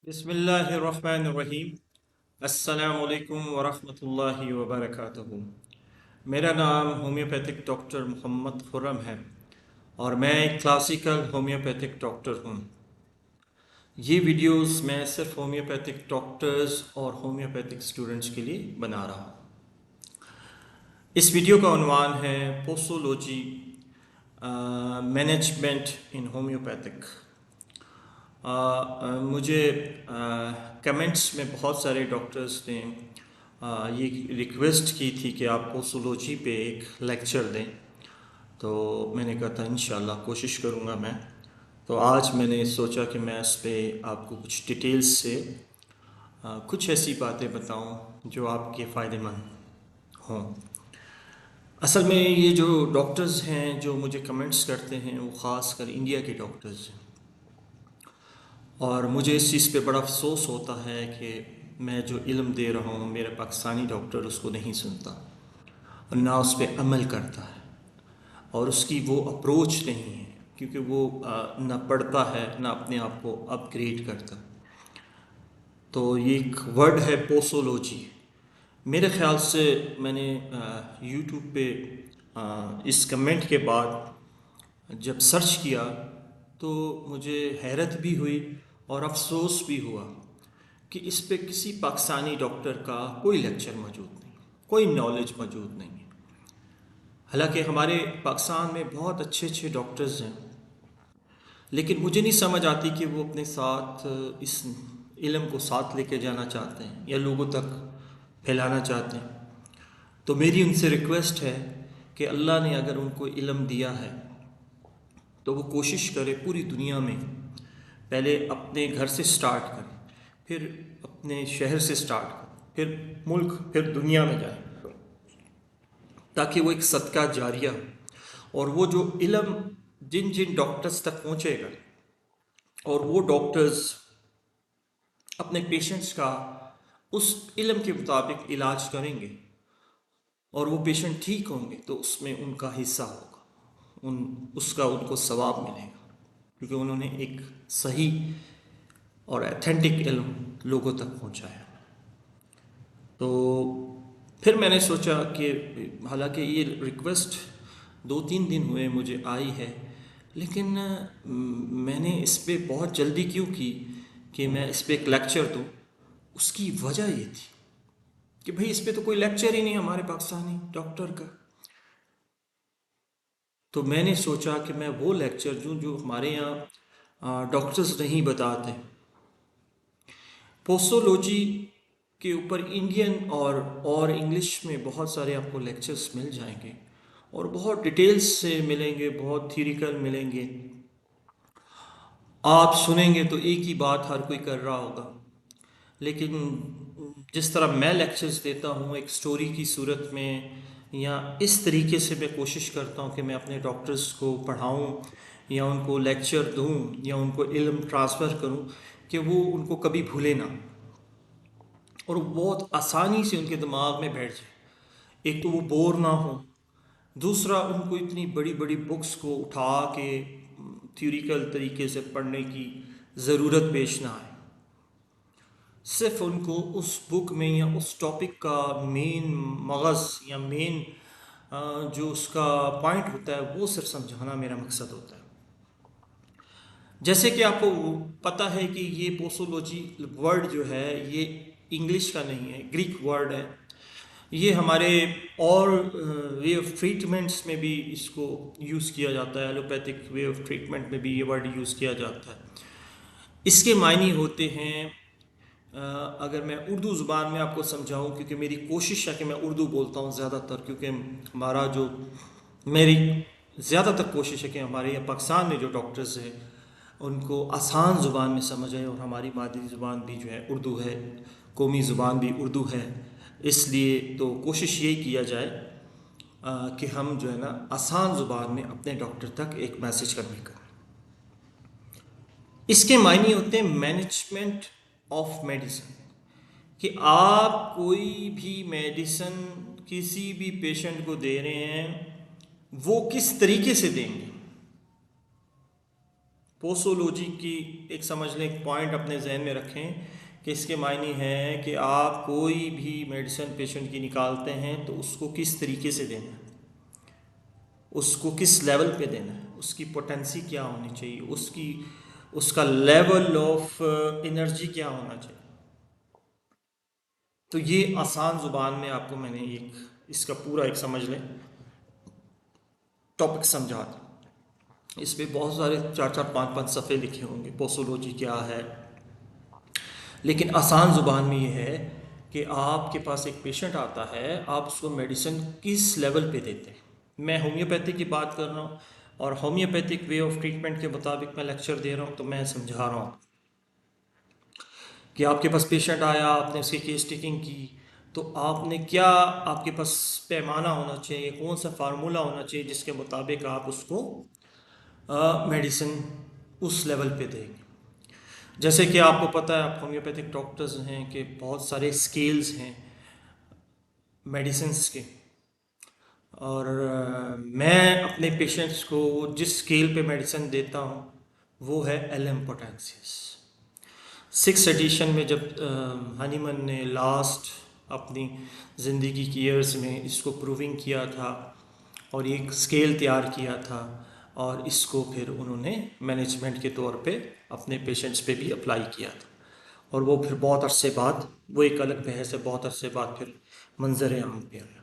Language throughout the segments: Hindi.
बिस्मिल्लाहिर्रहमानिर्रहीम। अस्सलामुअलैकुम वरहमतुल्लाहि वबरकातुहू। मेरा नाम होम्योपैथिक डॉक्टर मोहम्मद खुर्रम है और मैं एक क्लासिकल होम्योपैथिक डॉक्टर हूँ। ये वीडियोस मैं सिर्फ होम्योपैथिक डॉक्टर्स और होम्योपैथिक स्टूडेंट्स के लिए बना रहा हूँ। इस वीडियो का उन्वान है पोसोलॉजी मैनेजमेंट इन होम्योपैथिक। मुझे कमेंट्स में बहुत सारे डॉक्टर्स ने ये रिक्वेस्ट की थी कि आप पोसोलॉजी पे एक लेक्चर दें, तो मैंने कहा था इंशाल्लाह कोशिश करूँगा मैं। तो आज मैंने सोचा कि मैं इस पे आपको कुछ डिटेल्स से कुछ ऐसी बातें बताऊं जो आपके फ़ायदेमंद हों। असल में ये जो डॉक्टर्स हैं जो मुझे कमेंट्स करते हैं वो ख़ास कर इंडिया के डॉक्टर्स हैं, और मुझे इस चीज़ पे बड़ा अफसोस होता है कि मैं जो इल्म दे रहा हूँ मेरा पाकिस्तानी डॉक्टर उसको नहीं सुनता और ना उस पर अमल करता है, और उसकी वो अप्रोच नहीं है क्योंकि वो ना पढ़ता है ना अपने आप को अपग्रेड करता। तो ये एक वर्ड है पोसोलॉजी। मेरे ख़्याल से मैंने यूट्यूब पे इस कमेंट के बाद जब सर्च किया तो मुझे हैरत भी हुई और अफसोस भी हुआ कि इस पे किसी पाकिस्तानी डॉक्टर का कोई लेक्चर मौजूद नहीं, कोई नॉलेज मौजूद नहीं है। हालांकि हमारे पाकिस्तान में बहुत अच्छे अच्छे डॉक्टर्स हैं, लेकिन मुझे नहीं समझ आती कि वो अपने साथ इस इल्म को साथ लेके जाना चाहते हैं या लोगों तक फैलाना चाहते हैं। तो मेरी उनसे रिक्वेस्ट है कि अल्लाह ने अगर उनको इल्म दिया है तो वो कोशिश करे पूरी दुनिया में पहले अपने घर से स्टार्ट करें, फिर अपने शहर से स्टार्ट करें, फिर मुल्क, फिर दुनिया में जाए, ताकि वो एक सदका जारिया हो। और वो जो इल्म जिन जिन डॉक्टर्स तक पहुँचेगा और वो डॉक्टर्स अपने पेशेंट्स का उस इल्म के मुताबिक इलाज करेंगे और वो पेशेंट ठीक होंगे तो उसमें उनका हिस्सा होगा, उसका उनको सवाब मिलेगा, क्योंकि उन्होंने एक सही और एथेंटिक इल्म लोगों तक पहुंचाया। तो फिर मैंने सोचा कि हालांकि ये रिक्वेस्ट 2-3 दिन हुए मुझे आई है, लेकिन मैंने इस पे बहुत जल्दी क्यों की कि मैं इस पे एक लेक्चर दूँ। उसकी वजह ये थी कि भाई इस पे तो कोई लेक्चर ही नहीं हमारे पाकिस्तानी डॉक्टर का। तो मैंने सोचा कि मैं वो लेक्चर दूँ जो हमारे यहाँ डॉक्टर्स नहीं बताते। पोस्टोलॉजी के ऊपर इंडियन और इंग्लिश में बहुत सारे आपको लेक्चर्स मिल जाएंगे और बहुत डिटेल्स से मिलेंगे, बहुत थ्योरिकल मिलेंगे। आप सुनेंगे तो एक ही बात हर कोई कर रहा होगा, लेकिन जिस तरह मैं लेक्चर्स देता हूँ एक स्टोरी की सूरत में, या इस तरीके से मैं कोशिश करता हूँ कि मैं अपने डॉक्टर्स को पढ़ाऊँ या उनको लेक्चर दूँ या उनको इल्म ट्रांसफ़र करूँ कि वो उनको कभी भूले ना और बहुत आसानी से उनके दिमाग में बैठ जाए। एक तो वो बोर ना हो, दूसरा उनको इतनी बड़ी बड़ी बुक्स को उठा के थ्योरिकल तरीके से पढ़ने की ज़रूरत पेश ना आए। सिर्फ उनको उस बुक में या उस टॉपिक का मेन मगज़ या मेन जो उसका पॉइंट होता है वो सिर्फ समझाना मेरा मकसद होता है। जैसे कि आपको पता है कि ये पोसोलॉजी वर्ड जो है ये इंग्लिश का नहीं है, ग्रीक वर्ड है। ये हमारे और वे ऑफ ट्रीटमेंट्स में भी इसको यूज़ किया जाता है, एलोपैथिक वे ऑफ ट्रीटमेंट में भी ये वर्ड यूज़ किया जाता है। इसके मायने होते हैं, अगर मैं उर्दू ज़ुबान में आपको समझाऊं, क्योंकि मेरी कोशिश है कि मैं उर्दू बोलता हूँ ज़्यादातर, क्योंकि हमारा जो मेरी ज़्यादातर कोशिश है कि हमारे यहाँ पाकिस्तान में जो डॉक्टर्स हैं उनको आसान ज़ुबान में समझ आए, और हमारी मादरी ज़ुबान भी जो है उर्दू है, कौमी ज़ुबान भी उर्दू है। इसलिए तो कोशिश यही किया जाए कि हम जो है ना आसान ज़ुबान में अपने डॉक्टर तक एक मैसेज कन्वे करें। इसके मायने होते हैं मैनेजमेंट ऑफ मेडिसिन, कि आप कोई भी मेडिसिन किसी भी पेशेंट को दे रहे हैं वो किस तरीके से देंगे। पोसोलॉजी की एक समझ लें, एक पॉइंट अपने जहन में रखें कि इसके मायने हैं कि आप कोई भी मेडिसिन पेशेंट की निकालते हैं तो उसको किस तरीके से देना है, उसको किस लेवल पे देना है, उसकी पोटेंसी क्या होनी चाहिए, उसका लेवल ऑफ एनर्जी क्या होना चाहिए। तो ये आसान ज़ुबान में आपको मैंने एक इसका पूरा एक समझ लें टॉपिक समझा था। इस पे बहुत सारे 4-4 5-5 सफ़े लिखे होंगे पोसोलॉजी क्या है, लेकिन आसान ज़ुबान में ये है कि आपके पास एक पेशेंट आता है, आप उसको मेडिसिन किस लेवल पे देते हैं। मैं होम्योपैथिक की बात कर रहा हूँ और होम्योपैथिक वे ऑफ ट्रीटमेंट के मुताबिक मैं लेक्चर दे रहा हूँ, तो मैं समझा रहा हूँ कि आपके पास पेशेंट आया, आपने उसकी केस टेकिंग की, तो आपने क्या, आपके पास पैमाना होना चाहिए, कौन सा फार्मूला होना चाहिए जिसके मुताबिक आप उसको मेडिसिन उस लेवल पे देंगे। जैसे कि आपको पता है, आप होम्योपैथिक डॉक्टर्स हैं, कि बहुत सारे स्केल्स हैं मेडिसिन्स के, और मैं अपने पेशेंट्स को जिस स्केल पे मेडिसिन देता हूँ वो है एलएम पोटेंसीस। 6th एडिशन में जब हनीमन ने लास्ट अपनी ज़िंदगी की ईयर्स में इसको प्रूविंग किया था और एक स्केल तैयार किया था, और इसको फिर उन्होंने मैनेजमेंट के तौर पे अपने पेशेंट्स पे भी अप्लाई किया था, और वो फिर बहुत अरसे बाद, वो एक अलग बहस है, बहुत अरसे बाद फिर मंजर आम पे आया।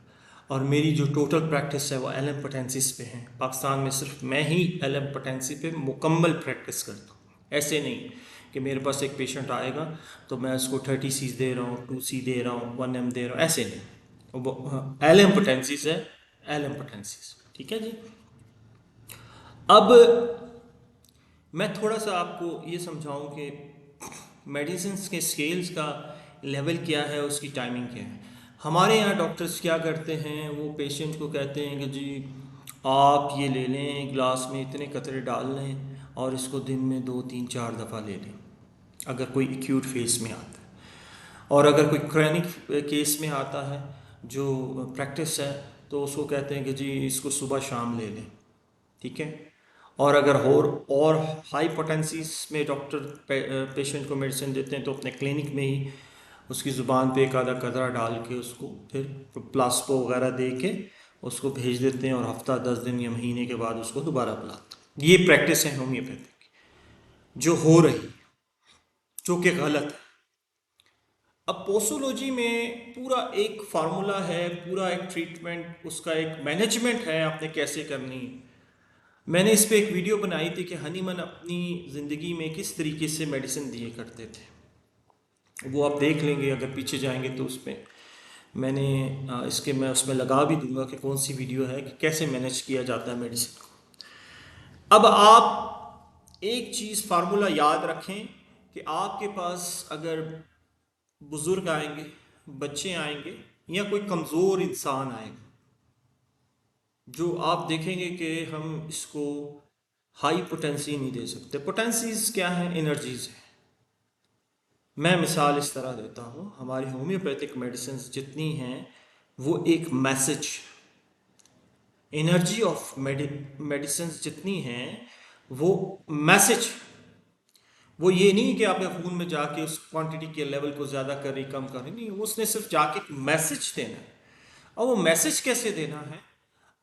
और मेरी जो टोटल प्रैक्टिस है वो एलएम पोटेंसीज पे है। पाकिस्तान में सिर्फ मैं ही एलएम पोटेंसी पे मुकम्मल प्रैक्टिस करता हूँ। ऐसे नहीं कि मेरे पास एक पेशेंट आएगा तो मैं उसको 30 सीज दे रहा हूँ, 2 सी दे रहा हूँ, 1 एम दे रहा हूँ, ऐसे नहीं। वो एलएम पोटेंसीज है, एलएम पोटेंसीज, ठीक है जी। अब मैं थोड़ा सा आपको ये समझाऊं कि मेडिसिन के स्केल्स का लेवल क्या है, उसकी टाइमिंग क्या है। हमारे यहाँ डॉक्टर्स क्या करते हैं, वो पेशेंट को कहते हैं कि जी आप ये ले लें, ग्लास में इतने कतरे डाल लें और इसको दिन में 2-3-4 दफ़ा ले लें, अगर कोई एक्यूट फेस में आता है। और अगर कोई क्रॉनिक केस में आता है जो प्रैक्टिस है, तो उसको कहते हैं कि जी इसको सुबह शाम ले लें, ठीक है। और अगर और हाई पोटेंसीज में डॉक्टर पेशेंट को मेडिसिन देते हैं तो अपने क्लिनिक में ही उसकी ज़ुबान पे एक आधा कतरा डाल के उसको फिर प्लास्पो वगैरह दे के उसको भेज देते हैं, और हफ्ता 10 दिन या महीने के बाद उसको दोबारा बुलाते हैं। ये प्रैक्टिस है होम्योपैथिक जो हो रही, जो कि गलत है। अब पोसोलॉजी में पूरा एक फार्मूला है, पूरा एक ट्रीटमेंट, उसका एक मैनेजमेंट है, आपने कैसे करनी है। मैंने इस पे एक वीडियो बनाई थी कि हनीमन अपनी ज़िंदगी में किस तरीके से मेडिसिन दिए करते थे, वो आप देख लेंगे अगर पीछे जाएंगे तो उस पर मैंने इसके मैं उसमें लगा भी दूंगा कि कौन सी वीडियो है कि कैसे मैनेज किया जाता है मेडिसिन को। अब आप एक चीज़ फार्मूला याद रखें कि आपके पास अगर बुज़ुर्ग आएंगे, बच्चे आएंगे, या कोई कमज़ोर इंसान आएगा, जो आप देखेंगे कि हम इसको हाई पोटेंसी नहीं दे सकते। पोटेंसीज क्या है? एनर्जीज है। मैं मिसाल इस तरह देता हूँ, हमारी होम्योपैथिक मेडिसिन जितनी हैं वो एक मैसेज, एनर्जी ऑफ मेडिसिन जितनी हैं वो मैसेज, वो ये नहीं कि आपके खून में जाके उस क्वांटिटी के लेवल को ज़्यादा कर रही, कम कर रही, नहीं, उसने सिर्फ जाके एक मैसेज देना है। और वो मैसेज कैसे देना है?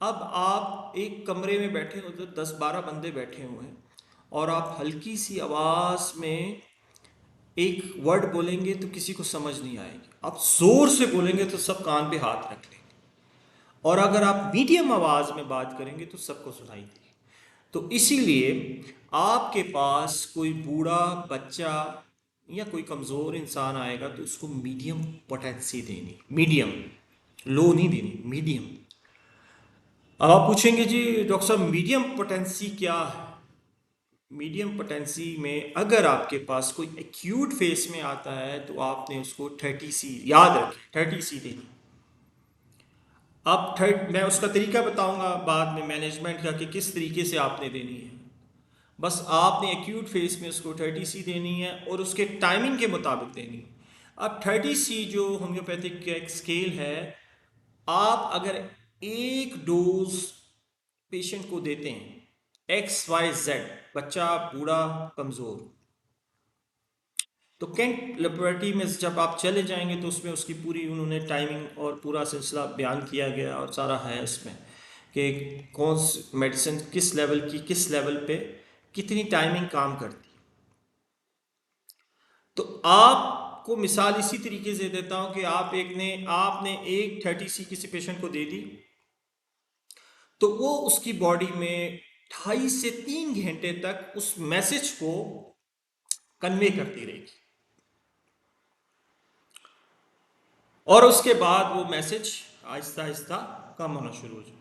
अब आप एक कमरे में बैठे हो, तो 10-12 बंदे बैठे हुए हैं, और आप हल्की सी आवाज़ में एक वर्ड बोलेंगे तो किसी को समझ नहीं आएगी, आप जोर से बोलेंगे तो सब कान पे हाथ रख लेंगे, और अगर आप मीडियम आवाज़ में बात करेंगे तो सबको सुनाई देगी। तो इसीलिए आपके पास कोई बूढ़ा, बच्चा या कोई कमज़ोर इंसान आएगा तो उसको मीडियम पोटेंसी देनी, मीडियम, लो नहीं देनी, मीडियम। अब आप पूछेंगे जी डॉक्टर साहब मीडियम पोटेंसी क्या है? मीडियम पोटेंसी में अगर आपके पास कोई एक्यूट फेस में आता है तो आपने उसको 30 सी, याद रखें 30 सी देनी। अब मैं उसका तरीका बताऊंगा बाद में मैनेजमेंट का कि किस तरीके से आपने देनी है। बस आपने एक्यूट फेस में उसको 30 सी देनी है और उसके टाइमिंग के मुताबिक देनी है। अब 30 सी जो होम्योपैथिक का एक स्केल है, आप अगर एक डोज पेशेंट को देते हैं XYZ, बच्चा, बूढ़ा, कमज़ोर। तो कैंट लेबोरेटरी में जब आप चले जाएंगे तो उसमें उसकी पूरी उन्होंने टाइमिंग और पूरा सिलसिला बयान किया गया और सारा है उसमें कि कौन सी मेडिसिन किस लेवल की किस लेवल पे कितनी टाइमिंग काम करती है। तो आपको मिसाल इसी तरीके से देता हूं कि आपने एक 30C किसी पेशेंट को दे दी, तो वो उसकी बॉडी में 2.5 से 3 घंटे तक उस मैसेज को कन्वे करती रहेगी और उसके बाद वो मैसेज आहिस्ता आहिस्ता कम होना शुरू हो जाएगा।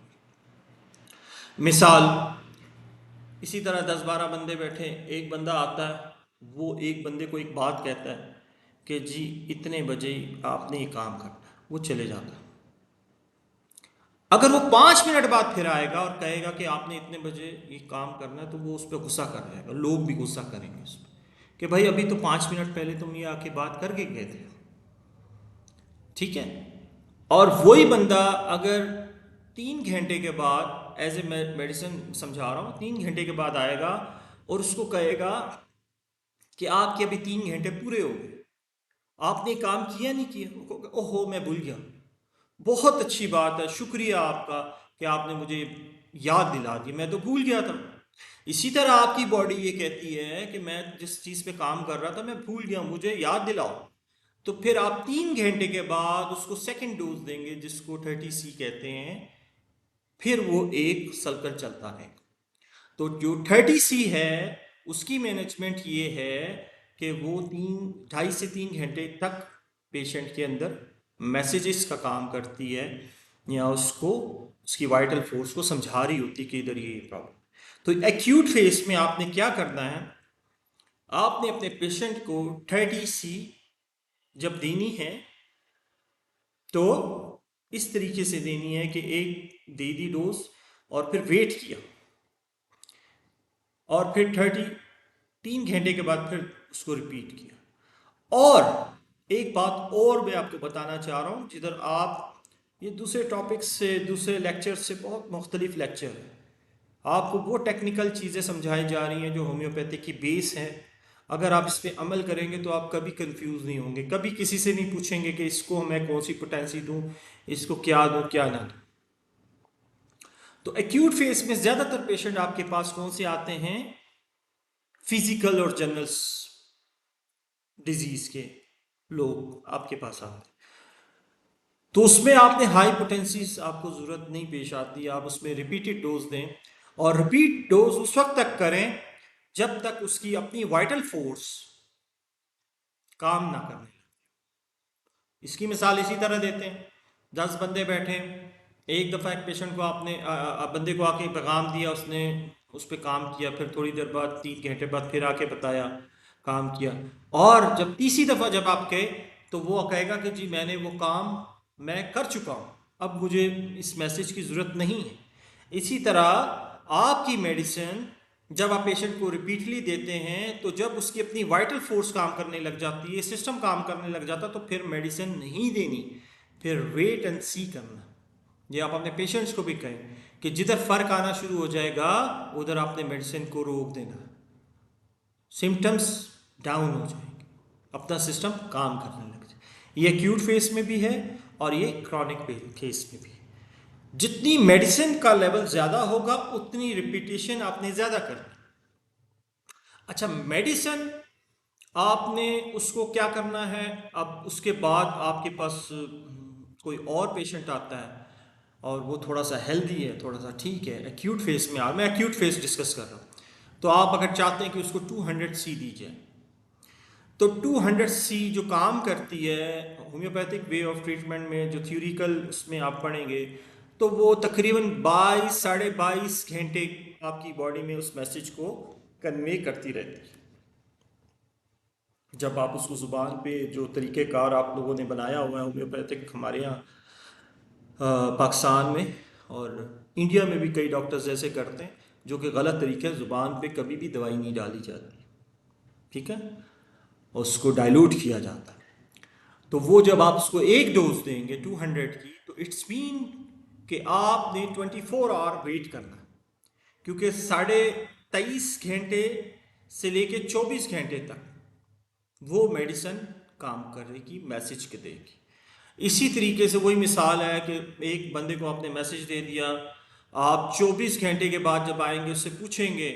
मिसाल, इसी तरह 10-12 बंदे बैठे, एक बंदा आता है, वो एक बंदे को एक बात कहता है कि जी इतने बजे आपने ये काम करना है, वो चले जाता है। अगर वो 5 मिनट बाद फिर आएगा और कहेगा कि आपने इतने बजे ये काम करना है, तो वो उस पर गुस्सा कर जाएगा, लोग भी गुस्सा करेंगे उस पर कि भाई अभी तो 5 मिनट पहले तुम ये आके बात करके गए थे। ठीक है। और वही बंदा अगर 3 घंटे के बाद, एज ए मेडिसिन समझा रहा हूँ, 3 घंटे के बाद आएगा और उसको कहेगा कि आपके अभी 3 घंटे पूरे हो गए, आपने काम किया नहीं किया, ओहो मैं भूल गया, बहुत अच्छी बात है, शुक्रिया आपका कि आपने मुझे याद दिला दी, मैं तो भूल गया था। इसी तरह आपकी बॉडी ये कहती है कि मैं जिस चीज़ पे काम कर रहा था मैं भूल गया, मुझे याद दिलाओ। तो फिर आप 3 घंटे के बाद उसको सेकंड डोज देंगे जिसको 30C कहते हैं, फिर वो एक सर्कल चलता रहेगा। तो जो 30C है उसकी मैनेजमेंट ये है कि वो 2.5 से 3 घंटे तक पेशेंट के अंदर मैसेजेस का काम करती है या उसको उसकी वाइटल फोर्स को समझा रही होती कि इधर ये प्रॉब्लम। तो एक्यूट फेज में आपने क्या करना है, आपने अपने पेशेंट को 30C जब देनी है तो इस तरीके से देनी है कि एक दे दी डोज और फिर वेट किया और फिर 3 घंटे के बाद फिर उसको रिपीट किया। और एक बात और मैं आपको बताना चाह रहा हूँ, जिधर आप ये दूसरे टॉपिक्स से, दूसरे लेक्चर से बहुत मुख्तलिफ लेक्चर है, आपको वो टेक्निकल चीज़ें समझाई जा रही हैं जो होम्योपैथी की बेस है। अगर आप इस पर अमल करेंगे तो आप कभी कंफ्यूज नहीं होंगे, कभी किसी से नहीं पूछेंगे कि इसको मैं कौन सी पोटेंसी दूं, इसको क्या दूं क्या ना दूं। तो एक्यूट फेज में ज़्यादातर पेशेंट आपके पास कौन से आते हैं, फिजिकल और जनरल डिजीज के लोग आपके पास आते हैं। तो उसमें आपने हाई पोटेंसीज आपको ज़रूरत नहीं पेश आती, आप उसमें रिपीटेड डोज दें और रिपीट डोज उस वक्त तक करें जब तक उसकी अपनी वाइटल फोर्स काम ना करने। इसकी मिसाल इसी तरह देते हैं, 10 बंदे बैठे, एक दफ़ा एक पेशेंट को आपने बंदे को आके पैगाम दिया, उसने उस पर काम किया, फिर थोड़ी देर बाद 3 घंटे बाद फिर आके बताया, काम किया, और जब तीसरी दफ़ा जब आप कहे तो वो कहेगा कि जी मैंने वो काम मैं कर चुका हूँ, अब मुझे इस मैसेज की ज़रूरत नहीं है। इसी तरह आपकी मेडिसिन जब आप पेशेंट को रिपीटली देते हैं तो जब उसकी अपनी वाइटल फोर्स काम करने लग जाती है, सिस्टम काम करने लग जाता, तो फिर मेडिसिन नहीं देनी, फिर वेट एंड सी करना। ये आप अपने पेशेंट्स को भी कहें कि जिधर फ़र्क आना शुरू हो जाएगा उधर आपने मेडिसिन को रोक देना, सिम्टम्स डाउन हो जाएंगे, अपना सिस्टम काम करने लग जाए। ये एक्यूट फेस में भी है और ये क्रॉनिक केस में भी है। जितनी मेडिसिन का लेवल ज़्यादा होगा उतनी रिपीटेशन आपने ज़्यादा करनी। अच्छा, मेडिसिन आपने उसको क्या करना है, अब उसके बाद आपके पास कोई और पेशेंट आता है और वो थोड़ा सा हेल्दी है, थोड़ा सा ठीक है, एक्यूट फेस में मैं एक्यूट फेस डिस्कस कर रहा हूँ, तो आप अगर चाहते हैं कि उसको 200C दी जाए, तो 200C जो काम करती है होम्योपैथिक वे ऑफ ट्रीटमेंट में, जो थ्योरिकल उसमें आप पढ़ेंगे, तो वो तकरीबन 22-22.5 घंटे आपकी बॉडी में उस मैसेज को कन्वे करती रहती है। जब आप उसको ज़ुबान पे जो तरीक़ेकार आप लोगों ने बनाया हुआ है होम्योपैथिक, हमारे यहाँ पाकिस्तान में और इंडिया में भी कई डॉक्टर्स ऐसे करते हैं, जो कि गलत तरीके है, ज़ुबान पे कभी भी दवाई नहीं डाली जाती, ठीक है, उसको डाइल्यूट किया जाता है। तो वो जब आप उसको एक डोज देंगे 200 की, तो इट्स मीन कि आपने 24 आवर वेट करना, क्योंकि 23 घंटे से लेके 24 घंटे तक वो मेडिसिन काम करेगी, मैसेज के देगी। इसी तरीके से वही मिसाल है कि एक बंदे को आपने मैसेज दे दिया, आप 24 घंटे के बाद जब आएंगे उससे पूछेंगे,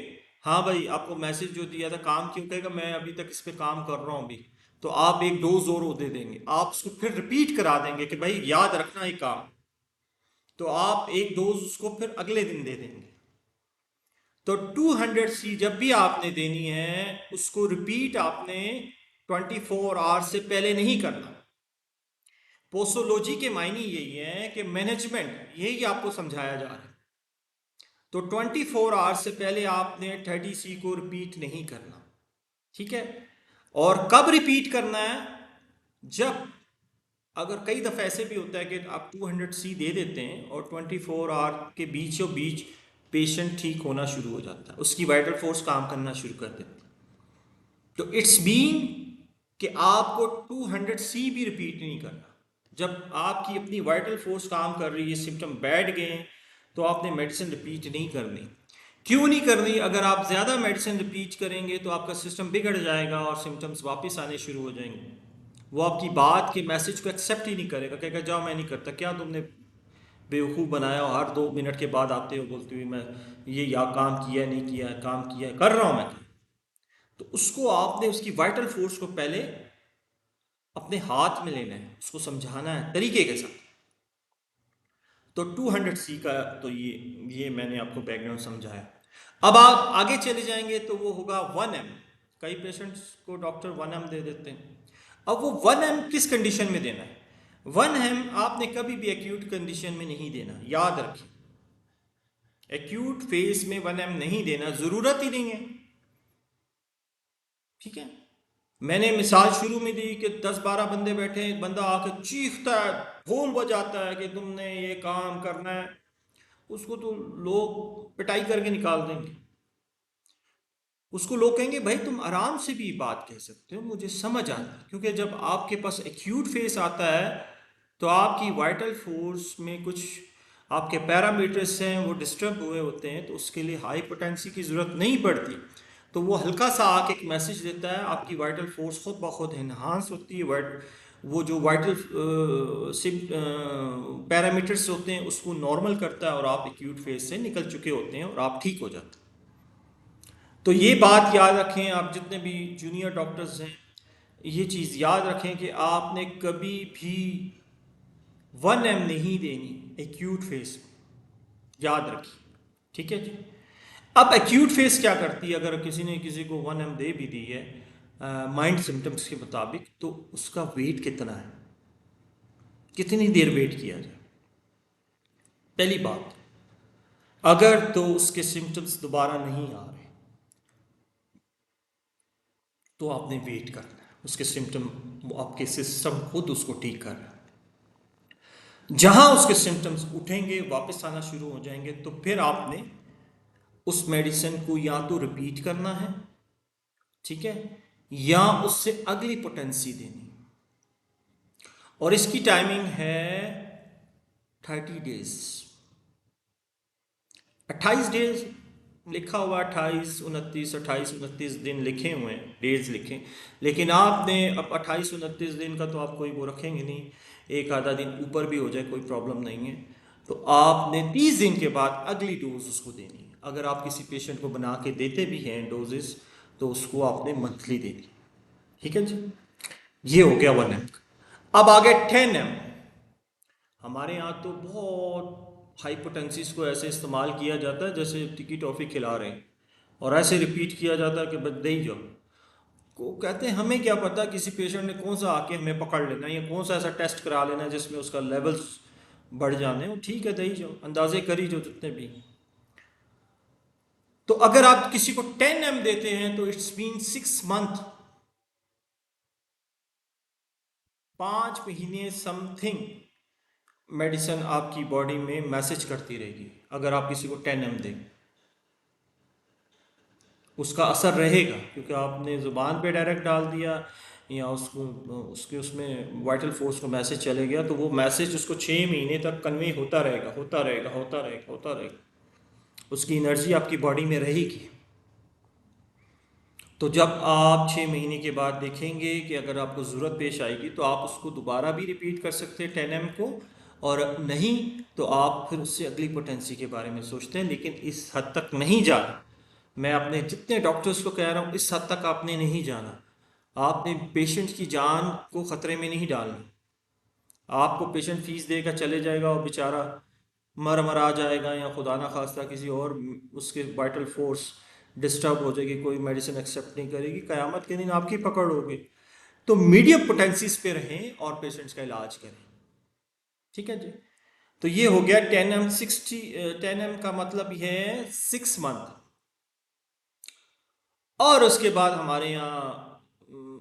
हाँ भाई आपको मैसेज जो दिया था काम क्यों, कहेगा मैं अभी तक इस पे काम कर रहा हूँ अभी। तो आप एक डोज और वो दे देंगे, आप उसको फिर रिपीट करा देंगे कि भाई याद रखना ये काम, तो आप एक डोज उसको फिर अगले दिन दे देंगे। तो 200 सी जब भी आपने देनी है उसको रिपीट आपने 24 आवर्स से पहले नहीं करना। पोसोलॉजी के मायने यही है कि मैनेजमेंट यही आपको समझाया जा रहा है। तो 24 आवर्स से पहले आपने 30 सी को रिपीट नहीं करना, ठीक है। और कब रिपीट करना है, जब अगर कई दफ़ा ऐसे भी होता है कि आप 200 सी दे देते हैं और 24 आवर के बीचों बीच पेशेंट ठीक होना शुरू हो जाता है, उसकी वाइटल फोर्स काम करना शुरू कर देती है। तो इट्स बीन कि आपको 200 सी भी रिपीट नहीं करना। जब आपकी अपनी वाइटल फोर्स काम कर रही है, सिम्टम बैठ गए हैं, तो आपने मेडिसिन रिपीट नहीं करनी। क्यों नहीं करनी, अगर आप ज़्यादा मेडिसिन रिपीट करेंगे तो आपका सिस्टम बिगड़ जाएगा और सिम्टम्स वापस आने शुरू हो जाएंगे। वो आपकी बात के मैसेज को एक्सेप्ट ही नहीं करेगा, कहेगा जाओ मैं नहीं करता, क्या तुमने बेवकूफ़ बनाया हो, हर 2 मिनट के बाद आते हो बोलते हुए मैं ये या काम किया नहीं किया, काम किया कर रहा हूँ मैं। तो उसको आपने उसकी वाइटल फोर्स को पहले अपने हाथ में लेना है, उसको समझाना है तरीके के साथ। तो 200 सी का तो ये मैंने आपको बैकग्राउंड समझाया। अब आप आगे चले जाएंगे तो वो होगा 1 M। कई पेशेंट्स को डॉक्टर 1 M दे देते हैं। अब वो 1 M किस कंडीशन में देना है? 1 M आपने कभी भी एक्यूट कंडीशन में नहीं देना, याद रखिए। एक्यूट फेज में 1 M नहीं देना, जरूरत ही नहीं है, ठीक है। मैंने मिसाल शुरू में दी कि 10-12 बंदे बैठे हैं, एक बंदा आकर चीखता है, ढोल बजाता है कि तुमने ये काम करना है, उसको तो लोग पिटाई करके निकाल देंगे। उसको लोग कहेंगे भाई तुम आराम से भी बात कह सकते हो, मुझे समझ आता है। क्योंकि जब आपके पास एक्यूट फेस आता है तो आपकी वाइटल फोर्स में कुछ आपके पैरामीटर्स हैं वो डिस्टर्ब हुए होते हैं, तो उसके लिए हाई पोटेंसी की ज़रूरत नहीं पड़ती। तो वो हल्का सा आके एक मैसेज देता है, आपकी वाइटल फोर्स खुद ब खुद इन्हांस होती है, वो जो वाइटल पैरामीटर्स होते हैं उसको नॉर्मल करता है और आप एक्यूट फेज से निकल चुके होते हैं और आप ठीक हो जाते हैं। तो ये बात याद रखें, आप जितने भी जूनियर डॉक्टर्स हैं ये चीज़ याद रखें कि आपने कभी भी 1 M नहीं देनी एक्यूट फेस, याद रखिए, ठीक है जी। अब एक्यूट फेस क्या करती है, अगर किसी ने किसी को 1 M दे भी दी है माइंड सिम्टम्स के मुताबिक, तो उसका वेट कितना है, कितनी देर वेट किया जाए। पहली बात, अगर तो उसके सिम्टम्स दोबारा नहीं आ रहे तो आपने वेट करना है, उसके सिम्टम आपके सिस्टम खुद उसको ठीक कर रहा है। जहां उसके सिम्टम्स उठेंगे वापस आना शुरू हो जाएंगे तो फिर आपने उस मेडिसिन को या तो रिपीट करना है, ठीक है, या उससे अगली पोटेंसी देनी। और इसकी टाइमिंग है 30 डेज, 28 डेज लिखा हुआ, 28-29 दिन लिखे हुए हैं, डेज लिखे। लेकिन आपने अब 28-29 दिन का तो आप कोई वो रखेंगे नहीं, एक आधा दिन ऊपर भी हो जाए कोई प्रॉब्लम नहीं है। तो आपने 30 दिन के बाद अगली डोज उसको देनी है। अगर आप किसी पेशेंट को बना के देते भी हैं डोजेस तो उसको आपने मंथली देनी, ठीक है जी। ये हो गया 1 M। अब आगे 10 M। हमारे यहाँ तो बहुत हाई पोटेंसीज को ऐसे इस्तेमाल किया जाता है जैसे टिकी टॉफ़ी खिला रहे हैं, और ऐसे रिपीट किया जाता है कि बस दे ही जाओ। को कहते हैं हमें क्या पता किसी पेशेंट ने कौन सा आके हमें पकड़ लेना है या कौन सा ऐसा टेस्ट करा लेना है जिसमें उसका लेवल्स बढ़ जाने हो, ठीक है दे ही जाओ, अंदाजे करी जाओ जितने भी। तो अगर आप किसी को 10 M देते हैं तो इट्स मीन 6 मंथ, 5 महीने समथिंग मेडिसिन आपकी बॉडी में मैसेज करती रहेगी। अगर आप किसी को 10 M दें उसका असर रहेगा, क्योंकि आपने ज़ुबान पे डायरेक्ट डाल दिया या उसको उसके उसमें वाइटल फोर्स को मैसेज चले गया, तो वो मैसेज उसको 6 महीने तक कन्वे होता रहेगा, होता रहेगा, होता रहेगा, होता रहेगा। उसकी एनर्जी आपकी बॉडी में रहेगी। तो जब आप 6 महीने के बाद देखेंगे कि अगर आपको ज़रूरत पेश आएगी तो आप उसको दोबारा भी रिपीट कर सकते हैं 10 एम को, और नहीं तो आप फिर उससे अगली पोटेंसी के बारे में सोचते हैं, लेकिन इस हद तक नहीं जाना। मैं अपने जितने डॉक्टर्स को कह रहा हूँ, इस हद तक आपने नहीं जाना। आपने पेशेंट की जान को ख़तरे में नहीं डालना। आपको पेशेंट फीस देगा चले जाएगा और बेचारा मरा जाएगा, या खुदा ना खास्ता किसी और उसके वाइटल फोर्स डिस्टर्ब हो जाएगी, कोई मेडिसिन एक्सेप्ट नहीं करेगी, क़यामत के दिन आपकी पकड़ होगी। तो मीडियम पोटेंसीज पे रहें और पेशेंट्स का इलाज करें। ठीक है जी। तो ये हो गया 10 एम। 10 एम का मतलब ये है 6 मंथ। और उसके बाद हमारे यहाँ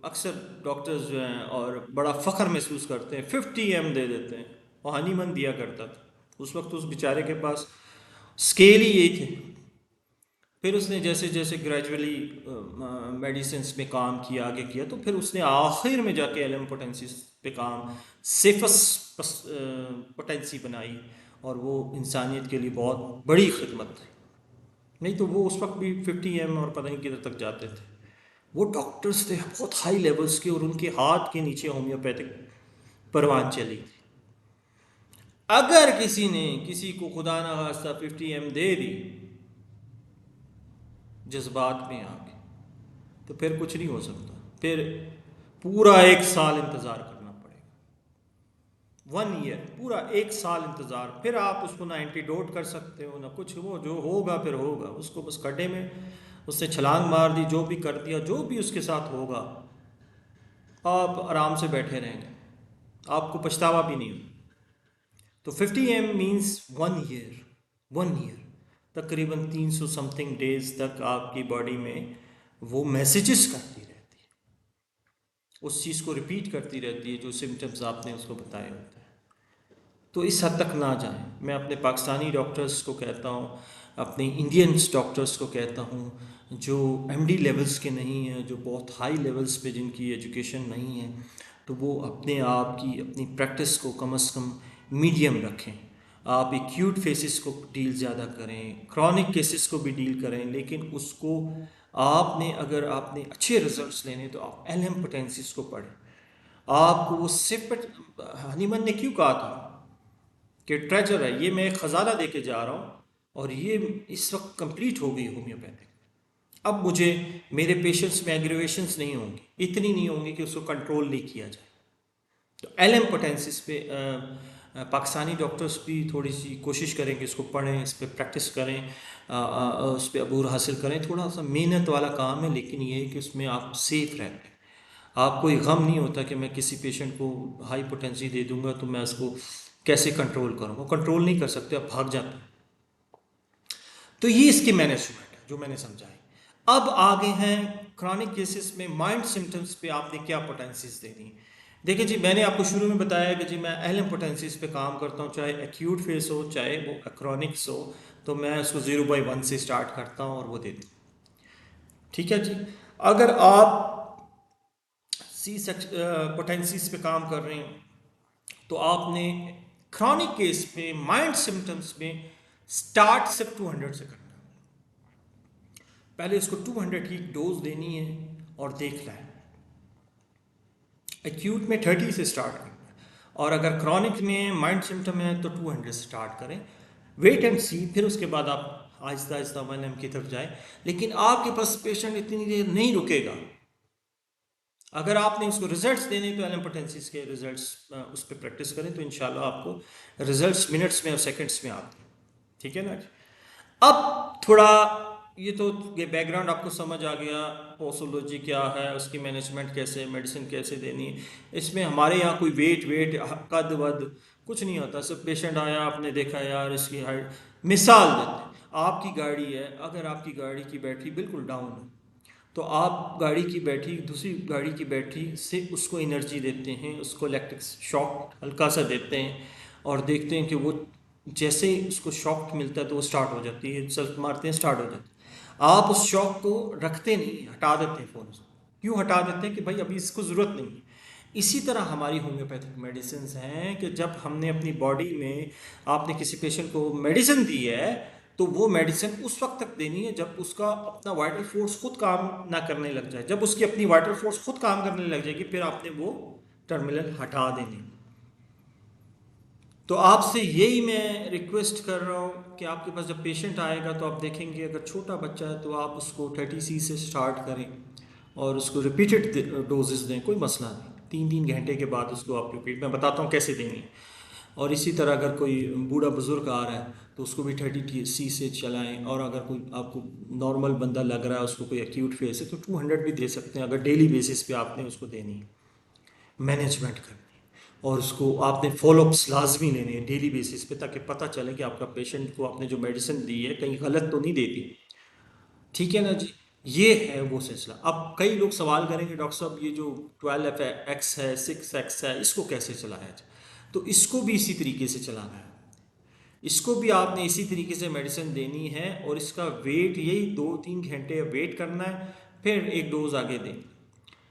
अक्सर डॉक्टर्स जो हैं और बड़ा फ़ख्र महसूस करते हैं, 50 एम दे देते हैं। और हनीमन दिया करता था उस वक्त, उस बेचारे के पास स्केल ही यही थे। फिर उसने जैसे जैसे ग्रेजुअली मेडिसिन में काम किया, आगे किया, तो फिर उसने आखिर में जाके एलएम पोटेंसी पे काम, सेफस पोटेंसी बनाई, और वो इंसानियत के लिए बहुत बड़ी खिदमत थी। नहीं तो वो उस वक्त भी 50 एम और पता नहीं किधर तक जाते थे। वो डॉक्टर्स थे बहुत हाई लेवल्स के, और उनके हाथ के नीचे होम्योपैथिक परवान चली थी। अगर किसी ने किसी को खुदा ना खास्ता 50 एम दे दी जज्बात में आके, तो फिर कुछ नहीं हो सकता। फिर पूरा 1 साल इंतज़ार करना पड़ेगा। 1 ईयर, पूरा 1 साल इंतज़ार। फिर आप उसको ना एंटीडोट कर सकते हो ना कुछ, वो जो होगा फिर होगा। उसको बस गड्ढे में उससे छलांग मार दी, जो भी कर दिया, जो भी उसके साथ होगा, आप आराम से बैठे रहेंगे, आपको पछतावा भी नहीं होगा। तो 50 एम मीन्स 1 ईयर। 1 ईयर तकरीबन 300 समथिंग डेज तक आपकी बॉडी में वो मैसेजेस करती रहती है, उस चीज़ को रिपीट करती रहती है जो सिम्टम्स आपने उसको बताए होते हैं। तो इस हद तक ना जाएं। मैं अपने पाकिस्तानी डॉक्टर्स को कहता हूँ, अपने इंडियंस डॉक्टर्स को कहता हूँ जो एमडी लेवल्स के नहीं हैं, जो बहुत हाई लेवल्स पे जिनकी एजुकेशन नहीं है, तो वो अपने आप की अपनी प्रैक्टिस को कम से कम मीडियम रखें। आप एक्यूट फेसिस को डील ज़्यादा करें, क्रॉनिक केसेस को भी डील करें, लेकिन उसको अगर आपने अच्छे रिजल्ट्स लेने तो आप एलएम पोटेंसीज को पढ़ें। आपको वो सिर्फ हनीमन ने क्यों कहा था कि ट्रेजर है, ये मैं एक ख़जाना दे के जा रहा हूँ, और ये इस वक्त कंप्लीट हो गई होम्योपैथिक। अब मुझे मेरे पेशेंट्स में एग्रीवेशंस नहीं होंगी, इतनी नहीं होंगी कि उसको कंट्रोल नहीं किया जाए। तो एलएम पोटेंसिस पे पाकिस्तानी डॉक्टर्स भी थोड़ी सी कोशिश करें कि इसको पढ़ें, इस पर प्रैक्टिस करें, उस पर अबूर हासिल करें। थोड़ा सा मेहनत वाला काम है, लेकिन ये है कि उसमें आप सेफ रहते हैं। आप कोई गम नहीं होता कि मैं किसी पेशेंट को हाई पोटेंसी दे दूंगा तो मैं उसको कैसे कंट्रोल करूँगा। कंट्रोल नहीं कर सकते, आप भाग जाते हैं। तो ये इसकी मैनेजमेंट है जो मैंने समझाई। अब आगे हैं क्रॉनिक केसेस में माइंड सिम्टम्स पे आपने क्या पोटेंसीज देनी। देखिए जी, मैंने आपको शुरू में बताया कि जी मैं एलएम पोटेंसीज पे काम करता हूँ, चाहे एक्यूट फेस हो चाहे वो क्रॉनिक्स हो, तो मैं उसको 0/1 से स्टार्ट करता हूँ और वो देती हूँ। ठीक है जी। अगर आप सी पोटेंसीज पे काम कर रहे हैं तो आपने क्रॉनिक केस पे माइंड सिम्टम्स में स्टार्ट सिर्फ 200 से करना। पहले उसको 200 की डोज देनी है और देखना है। एक्यूट में 30 से स्टार्ट करना है, और अगर क्रॉनिक में माइंड सिम्टम है तो 200 से स्टार्ट करें। वेट एंड सी, फिर उसके बाद आप आहिस्ता आहिस्ता 1 एम की तरफ जाए। लेकिन आपके पास पेशेंट इतनी देर नहीं रुकेगा। अगर आपने उसको रिजल्ट्स देने तो एलएम पोटेंसीज के रिजल्ट्स उस पर प्रैक्टिस करें, तो इंशाल्लाह आपको रिजल्ट्स मिनट्स में और सेकंड्स में आते हैं। ठीक है ना। अब थोड़ा ये तो ये बैकग्राउंड आपको समझ आ गया, पोसोलॉजी क्या है, उसकी मैनेजमेंट कैसे, मेडिसिन कैसे देनी है। इसमें हमारे यहाँ कोई वेट कद वद कुछ नहीं होता। सब पेशेंट आया, आपने देखा यार इसकी हाइट, मिसाल देते हैं, आपकी गाड़ी है, अगर आपकी गाड़ी की बैटरी बिल्कुल डाउन है तो आप गाड़ी की बैटरी दूसरी गाड़ी की बैटरी से उसको एनर्जी देते हैं, उसको इलेक्ट्रिक शॉक हल्का सा देते हैं, और देखते हैं कि वो जैसे ही उसको शॉक मिलता है तो वो स्टार्ट हो जाती है, सेल्फ मारते हैं, स्टार्ट हो जाती है। आप उस शॉक को रखते नहीं, हटा देते हैं फ़ोन से। क्यों हटा देते हैं कि भाई अभी इसको ज़रूरत नहीं है। इसी तरह हमारी होम्योपैथिक मेडिसिन हैं कि जब हमने अपनी बॉडी में, आपने किसी पेशेंट को मेडिसिन दी है तो वो मेडिसिन उस वक्त तक देनी है जब उसका अपना वाइटल फोर्स खुद काम ना करने लग जाए। जब उसकी अपनी वाइटल फोर्स खुद काम करने लग जाएगी फिर आपने वो टर्मिनल हटा देनी। तो आपसे यही मैं रिक्वेस्ट कर रहा हूँ कि आपके पास जब पेशेंट आएगा तो आप देखेंगे अगर छोटा बच्चा है तो आप उसको 30 से स्टार्ट करें और उसको रिपीटेड डोजेस दें, कोई मसला नहीं। 3-3 घंटे के बाद उसको आप रिपीट, मैं बताता हूँ कैसे देंगे। और इसी तरह अगर कोई बूढ़ा बुजुर्ग आ रहा है तो उसको भी 30 से चलाएं। और अगर कोई आपको नॉर्मल बंदा लग रहा है उसको कोई एक्यूट फेस है तो 200 भी दे सकते हैं, अगर डेली बेसिस पे आपने उसको देनी है, मैनेजमेंट करनी है। और उसको आपने फॉलोअप्स लाजमी लेने हैं डेली बेसिस पे, ताकि पता चले कि आपका पेशेंट को आपने जो मेडिसिन दी है कहीं गलत तो नहीं देती। ठीक है ना जी। ये है वो सिलसिला। अब कई लोग सवाल करेंगे डॉक्टर साहब ये जो 12x है 6x है इसको कैसे चलाया जाए। तो इसको भी इसी तरीके से चलाना है, इसको भी आपने इसी तरीके से मेडिसिन देनी है और इसका वेट यही 2-3 घंटे वेट करना है, फिर एक डोज आगे दें।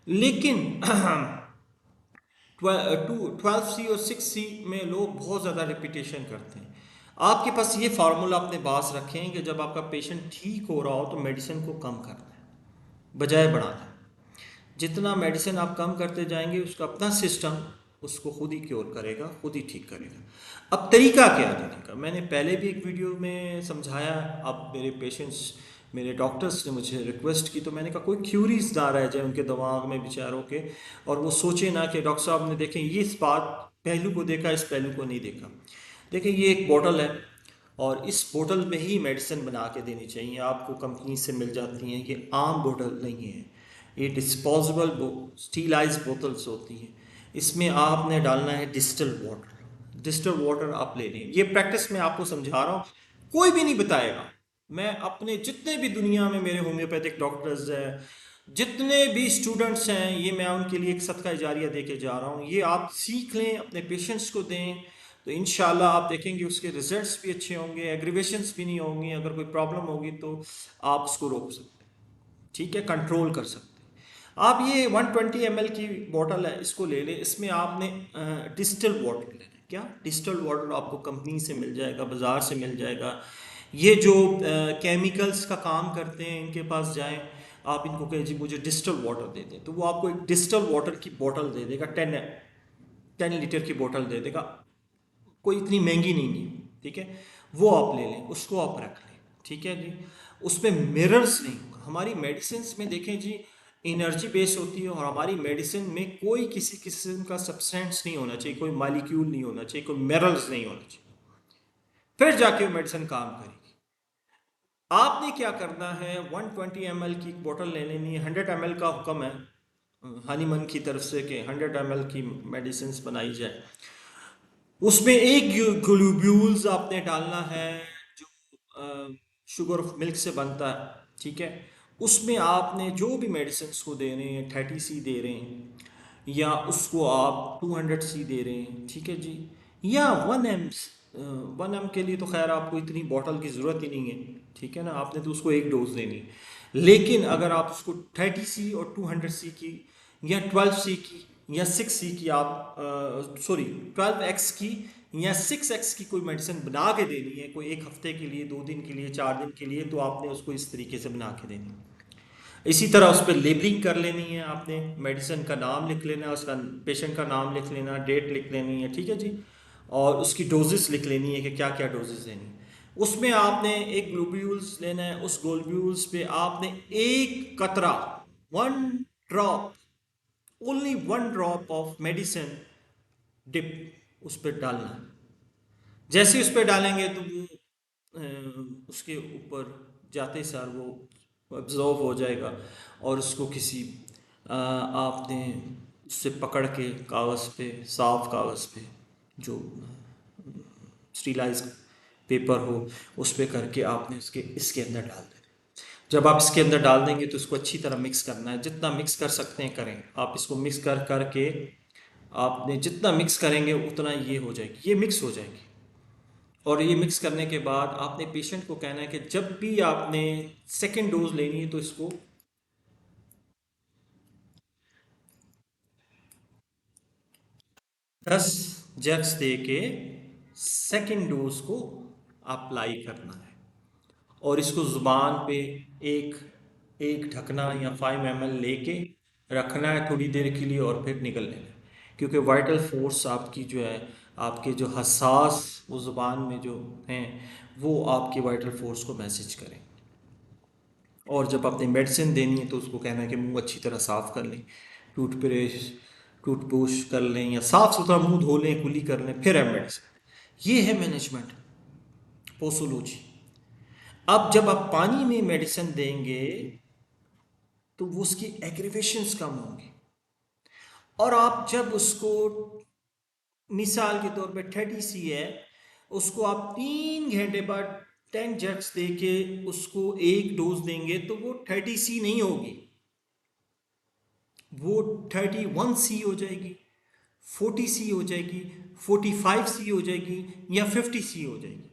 लेकिन 12C और 6C में लोग बहुत ज़्यादा रिपीटेशन करते हैं। आपके पास ये फार्मूला अपने पास रखें कि जब आपका पेशेंट ठीक हो रहा हो तो मेडिसिन को कम करना है बजाय बढ़ाना है। जितना मेडिसिन आप कम करते जाएंगे उसका अपना सिस्टम उसको खुद ही क्योर करेगा, खुद ही ठीक करेगा। अब तरीका क्या है देने का, मैंने पहले भी एक वीडियो में समझाया। अब मेरे पेशेंट्स, मेरे डॉक्टर्स ने मुझे रिक्वेस्ट की तो मैंने कहा कोई क्यूरीज ना रह जाए उनके दिमाग में बेचारों के, और वो सोचे ना कि डॉक्टर साहब ने देखें ये इस बात पहलू को देखा इस पहलू को नहीं देखा। देखिए ये एक बोतल है और इस बोतल में ही मेडिसिन बना के देनी चाहिए, आपको कंपनी से मिल जाती हैं। ये आम बोतल नहीं है, ये डिस्पोजेबल स्टीलाइज बोतल्स होती हैं। इसमें आपने डालना है डिस्टिल वाटर। डिस्टिल वाटर आप ले लें, ये प्रैक्टिस में आपको समझा रहा हूँ, कोई भी नहीं बताएगा। मैं अपने जितने भी दुनिया में मेरे होम्योपैथिक डॉक्टर्स हैं, जितने भी स्टूडेंट्स हैं, ये मैं उनके लिए एक सदका जारिया दे के जा रहा हूँ। ये आप सीख लें, अपने पेशेंट्स को दें, तो इंशाल्लाह आप देखेंगे उसके रिजल्ट्स भी अच्छे होंगे, एग्रीवेशंस भी नहीं होंगी। अगर कोई प्रॉब्लम होगी तो आप उसको रोक सकते हैं, ठीक है, कंट्रोल कर सकते हैं। आप ये 120 ml की बोतल है इसको ले लें, इसमें आपने डिस्टिल वाटर लेना है। क्या डिस्टिल वाटर आपको कंपनी से मिल जाएगा, बाज़ार से मिल जाएगा। ये जो केमिकल्स का काम करते हैं इनके पास जाएं, आप इनको कहें जी मुझे डिस्टिल वाटर दे दें, तो वो आपको एक डिस्टिल वाटर की बोतल दे देगा। 10 लीटर की बोतल दे देगा, कोई इतनी महंगी नहीं है, ठीक है। वो आप ले लें, उसको आप रख लें, ठीक है जी। उसमें मिरर्स नहीं होगा। हमारी मेडिसिन में देखें जी एनर्जी बेस होती है और हमारी मेडिसिन में कोई किसी किस्म का सब्सटेंस नहीं होना चाहिए, कोई मालिक्यूल नहीं होना चाहिए, कोई मिनरल्स नहीं होना चाहिए, फिर जाके वो मेडिसिन काम करेगी। आपने क्या करना है, 120 ml की बोतल ले लेनी है। 100 ml का हुक्म है हनीमन की तरफ से कि 100 ml की मेडिसिन बनाई जाए। उसमें एक ग्लूब्यूल्स आपने डालना है जो शुगर ऑफ मिल्क से बनता है, ठीक है। उसमें आपने जो भी मेडिसिन को दे रहे हैं, 30C दे रहे हैं या उसको आप 200C दे रहे हैं, ठीक है जी, या 1 M। 1 M के लिए तो खैर आपको इतनी बॉटल की ज़रूरत ही नहीं है, ठीक है ना, आपने तो उसको एक डोज देनी है। लेकिन अगर आप उसको 30C और 200C की या 12C की या 6C की आप सॉरी 12X की या 6X की कोई मेडिसिन बना के देनी है, कोई एक हफ्ते के लिए, 2 दिन के लिए, 4 दिन के लिए, तो आपने उसको इस तरीके से बना के देनी है। इसी तरह उस पर लेबलिंग कर लेनी है, आपने मेडिसिन का नाम लिख लेना है, उसका पेशेंट का नाम लिख लेना, डेट लिख लेनी है, ठीक है जी। और उसकी डोजेस लिख लेनी है कि क्या क्या डोजेस देनी है। उसमें आपने एक ग्लोब्यूल्स लेना है, उस ग्लोब्यूल्स पे आपने एक कतरा, 1 drop, only 1 drop of medicine dip उस पर डालना है। जैसे उस पर डालेंगे तो वो उसके ऊपर जाते सार वो अब्जॉर्व हो जाएगा और उसको किसी आपने उससे पकड़ के कागज़ पे, साफ कागज़ पे जो स्टीलाइज पेपर हो उस पे करके आपने उसके इसके अंदर डाल देना। जब आप इसके अंदर डाल देंगे तो इसको अच्छी तरह मिक्स करना है, जितना मिक्स कर सकते हैं करें। आप इसको मिक्स कर करके आपने जितना मिक्स करेंगे उतना ये हो जाएगी, ये मिक्स हो जाएगी। और ये मिक्स करने के बाद आपने पेशेंट को कहना है कि जब भी आपने सेकेंड डोज लेनी है तो इसको 10 जग्स दे के सेकेंड डोज को अप्लाई करना है। और इसको ज़ुबान पे एक एक ढकना या 5 ml लेके रखना है थोड़ी देर के लिए और फिर निकल लेना है। क्योंकि वाइटल फोर्स आपकी जो है, आपके जो हसास वो ज़ुबान में जो हैं, वो आपकी वाइटल फोर्स को मैसेज करें। और जब आपने मेडिसिन देनी है तो उसको कहना है कि मुंह अच्छी तरह साफ़ कर लें, टूथब्रश टूथब्रश कर लें या साफ़ सुथरा मुंह धो लें, कुली कर लें, फिर है मेडिसिन। ये है मैनेजमेंट, पोसोलॉजी। अब जब आप पानी में मेडिसिन देंगे तो वो उसकी एग्रीवेशंस कम होंगी। और आप जब उसको, मिसाल के तौर पे 30 सी है, उसको आप 3 घंटे बाद 10 जग्स दे के उसको एक डोज देंगे तो वो 30 सी नहीं होगी, वो 31 सी हो जाएगी, 40 सी हो जाएगी, 45 सी हो जाएगी, या 50 सी हो जाएगी।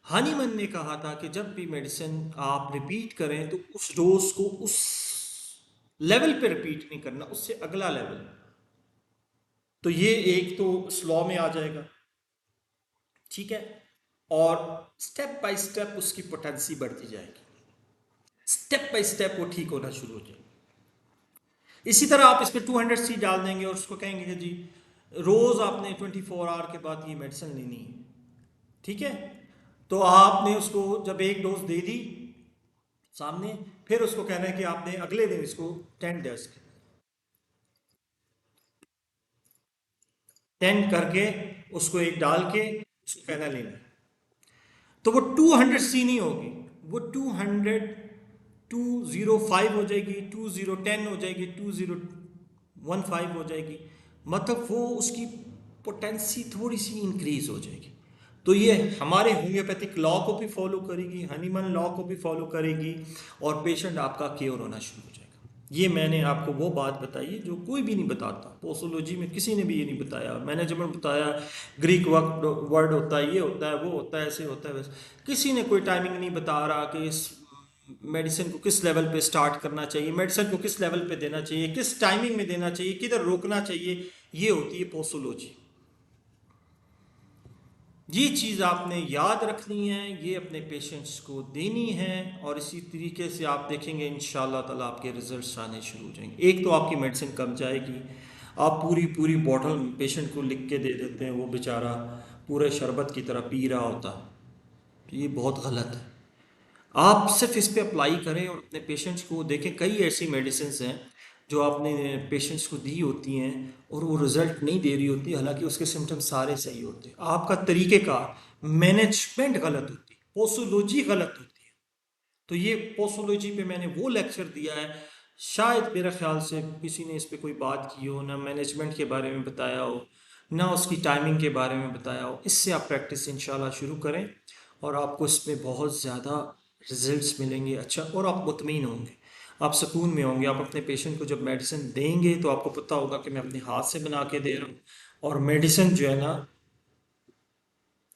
हनीमन ने कहा था कि जब भी मेडिसिन आप रिपीट करें तो उस डोज को उस लेवल पे रिपीट नहीं करना, उससे अगला लेवल। तो ये एक तो स्लो में आ जाएगा, ठीक है। और स्टेप बाय स्टेप उसकी पोटेंसी बढ़ती जाएगी, स्टेप बाय स्टेप वो ठीक होना शुरू हो जाएगा। इसी तरह आप इस पर 200 सी डाल देंगे और उसको कहेंगे कि जी रोज आपने 24 आवर के बाद ये मेडिसिन लेनी है, ठीक है। तो आपने उसको जब एक डोज दे दी सामने, फिर उसको कहना है कि आपने अगले दिन इसको 10 डेज 10 करके उसको एक डाल के उसको कहना लेना है। तो वो 200 सी नहीं होगी, वो 205 हो जाएगी, 2010 हो जाएगी, 2015 हो जाएगी। मतलब वो उसकी पोटेंसी थोड़ी सी इंक्रीज हो जाएगी। तो ये हमारे होम्योपैथिक लॉ को भी फॉलो करेगी, हनीमन लॉ को भी फॉलो करेगी, और पेशेंट आपका क्योर होना शुरू हो जाएगा। ये मैंने आपको वो बात बताई है जो कोई भी नहीं बताता, पोसोलॉजी में किसी ने भी ये नहीं बताया। मैनेजमेंट बताया, ग्रीक वर्ड वर्ड होता है, ये होता है, वो होता है, ऐसे होता है, वैसे। किसी ने कोई टाइमिंग नहीं बता रहा कि इस मेडिसिन को किस लेवल पे स्टार्ट करना चाहिए, मेडिसिन को किस लेवल पे देना चाहिए, किस टाइमिंग में देना चाहिए, किधर रोकना चाहिए। ये होती है पोसोलॉजी। ये चीज़ आपने याद रखनी है, ये अपने पेशेंट्स को देनी है, और इसी तरीके से आप देखेंगे इंशाल्लाह ताला आपके रिजल्ट्स आने शुरू हो जाएंगे। एक तो आपकी मेडिसिन कम जाएगी, आप पूरी पूरी बॉटल पेशेंट को लिख के दे देते हैं, वो बेचारा पूरे शरबत की तरह पी रहा होता। तो ये बहुत गलत है। आप सिर्फ इस पे अप्लाई करें और अपने पेशेंट्स को देखें। कई ऐसी मेडिसिन हैं जो आपने पेशेंट्स को दी होती हैं और वो रिजल्ट नहीं दे रही होती, हालांकि उसके सिम्टम्स सारे सही होते हैं। आपका तरीक़ेकार, मैनेजमेंट गलत होती है, पोसोलॉजी गलत होती है। तो ये पोसोलॉजी पे मैंने वो लेक्चर दिया है, शायद मेरे ख्याल से किसी ने इस पे कोई बात की हो, ना मैनेजमेंट के बारे में बताया हो, ना उसकी टाइमिंग के बारे में बताया हो। इससे आप प्रैक्टिस इंशाल्लाह शुरू करें और आपको इसमें बहुत ज़्यादा रिजल्ट्स मिलेंगे, अच्छा, और आप मुतमईन होंगे, आप सुकून में होंगे। आप अपने पेशेंट को जब मेडिसिन देंगे तो आपको पता होगा कि मैं अपने हाथ से बना के दे रहा हूँ, और मेडिसिन जो है ना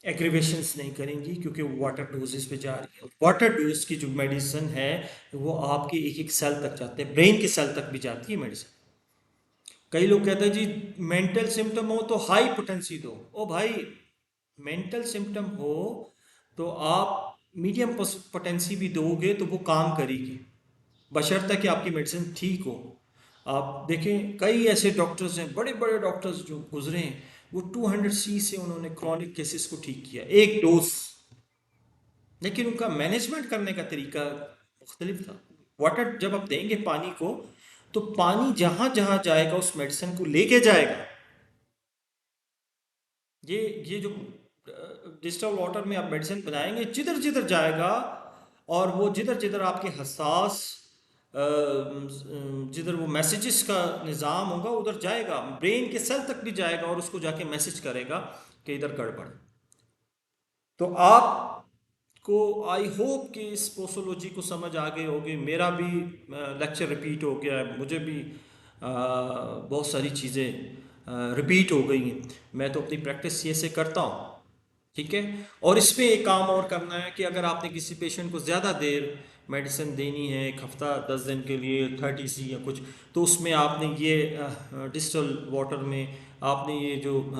एग्रीवेशंस नहीं करेंगी, क्योंकि वो वाटर डोजेस पे जा रही है। वाटर डोज की जो मेडिसिन है वो आपके एक एक सेल तक जाते हैं, ब्रेन के सेल तक भी जाती है मेडिसिन। कई लोग कहते हैं जी मेंटल सिम्टम हो तो हाई पोटेंसी दो। ओ भाई, मेंटल सिम्टम हो तो आप मीडियम पोटेंसी भी दोगे तो वो काम करेगी, बशर्ते कि आपकी मेडिसिन ठीक हो। आप देखें कई ऐसे डॉक्टर्स हैं, बड़े बड़े डॉक्टर्स जो गुजरे हैं, वो 200 सी से उन्होंने क्रॉनिक केसेस को ठीक किया, एक डोज। लेकिन उनका मैनेजमेंट करने का तरीका मुख्तलिफ था। वाटर जब आप देंगे पानी को, तो पानी जहां जहां जाएगा उस मेडिसिन को लेके जाएगा। ये जो डिस्टल वाटर में आप मेडिसिन बनाएंगे, जिधर जिधर जाएगा, और वो जिधर जिधर आपके हसास जिधर वो मैसेजेस का निज़ाम होगा उधर जाएगा, ब्रेन के सेल तक भी जाएगा और उसको जाके मैसेज करेगा कि इधर गड़बड़। तो आपको आई होप कि इस पोसोलॉजी को समझ आ गई होगी। मेरा भी लेक्चर रिपीट हो गया है, मुझे भी बहुत सारी चीज़ें रिपीट हो गई हैं। मैं तो अपनी प्रैक्टिस ये से करता हूँ, ठीक है। और इस पे एक काम और करना है कि अगर आपने किसी पेशेंट को ज़्यादा देर मेडिसिन देनी है, एक हफ़्ता 10 दिन के लिए, 30 सी या कुछ, तो उसमें आपने ये डिस्टल वाटर में आपने ये जो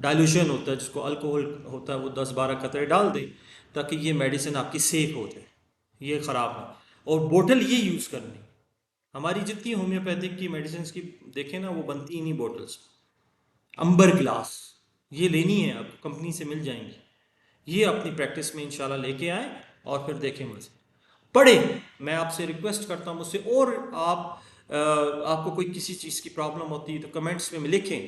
डाइल्यूशन होता है, जिसको अल्कोहल होता है, वो 10-12 कतरे डाल दें। ताकि ये मेडिसिन आपकी सेफ हो जाए, ये ख़राब नहीं। और बोतल ये यूज़ करनी, हमारी जितनी होम्योपैथिक की मेडिसिन की देखें ना, वो बनती ही नहीं बोटल्स, अंबर ग्लास ये लेनी है, आपको कंपनी से मिल जाएंगी। ये अपनी प्रैक्टिस में इंशाल्लाह लेके आए और फिर देखें मुझसे पढ़े। मैं आपसे रिक्वेस्ट करता हूँ मुझसे, और आपको कोई किसी चीज़ की प्रॉब्लम होती है तो कमेंट्स में लिखें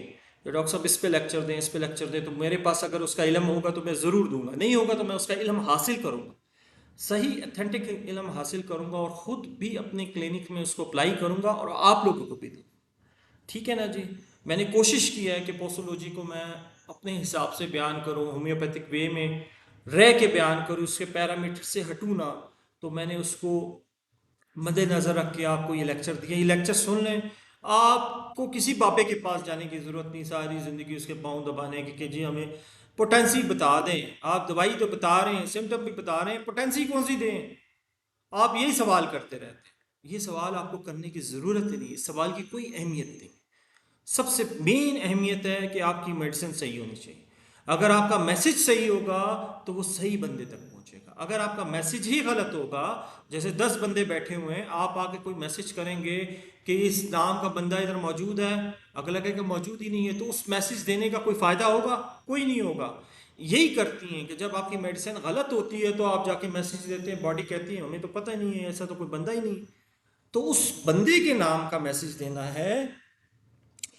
कि डॉक्टर साहब इस पे लेक्चर दें, इस पे लेक्चर दें। तो मेरे पास अगर उसका इल्म होगा तो मैं ज़रूर दूंगा, नहीं होगा तो मैं उसका इल्म हासिल करूँगा, सही अथेंटिक इल्म हासिल करूँगा और ख़ुद भी अपने क्लिनिक में उसको अप्लाई करूँगा और आप लोगों को भी दूँ। ठीक है ना जी। मैंने कोशिश किया है कि पोस्टोलॉजी को मैं अपने हिसाब से बयान करूँ, होम्योपैथिक वे में रह के बयान करूँ, उसके पैरामीटर से हटूँ ना। तो मैंने उसको मद्देनज़र रख के आपको ये लेक्चर दिया, ये लेक्चर सुन लें। आपको किसी बाबे के पास जाने की ज़रूरत नहीं, सारी ज़िंदगी उसके पाँव दबाने की कि जी हमें पोटेंसी बता दें। आप दवाई तो बता रहे हैं, सिम्टम भी बता रहे हैं, पोटेंसी कौन सी दें? आप यही सवाल करते रहते हैं। ये सवाल आपको करने की ज़रूरत ही नहीं, इस सवाल की कोई अहमियत नहीं। सबसे मेन अहमियत है कि आपकी मेडिसिन सही होनी चाहिए। अगर आपका मैसेज सही होगा तो वो सही बंदे तक पहुंचेगा। अगर आपका मैसेज ही गलत होगा, जैसे 10 बंदे बैठे हुए हैं, आप आके कोई मैसेज करेंगे कि इस नाम का बंदा इधर मौजूद है, अगला कहेगा मौजूद ही नहीं है, तो उस मैसेज देने का कोई फ़ायदा होगा? कोई नहीं होगा। यही करती हैं कि जब आपकी मेडिसिन गलत होती है तो आप जाके मैसेज देते हैं, बॉडी कहती है हमें तो पता ही नहीं है, ऐसा तो कोई बंदा ही नहीं। तो उस बंदे के नाम का मैसेज देना है,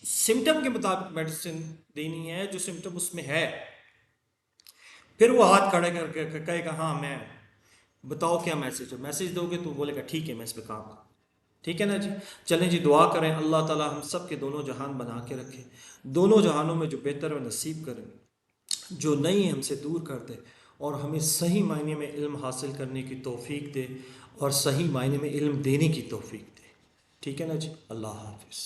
सिम्टम के मुताबिक मेडिसिन देनी है जो सिम्टम उसमें है। फिर वो हाथ खड़े करके कहेगा हाँ मैं, बताओ क्या मैसेज है। मैसेज दोगे तो बोलेगा ठीक है मैं इस पे काम करूँ। ठीक है ना जी। चलें जी, दुआ करें अल्लाह ताला हम सब के दोनों जहान बना के रखे, दोनों जहानों में जो बेहतर है नसीब करें, जो नहीं है हमसे दूर कर दे, और हमें सही मायने में इल्म हासिल करने की तौफीक दे और सही मायने में इल्म देने की तौफीक दे। ठीक है ना जी। अल्लाह हाफिज़।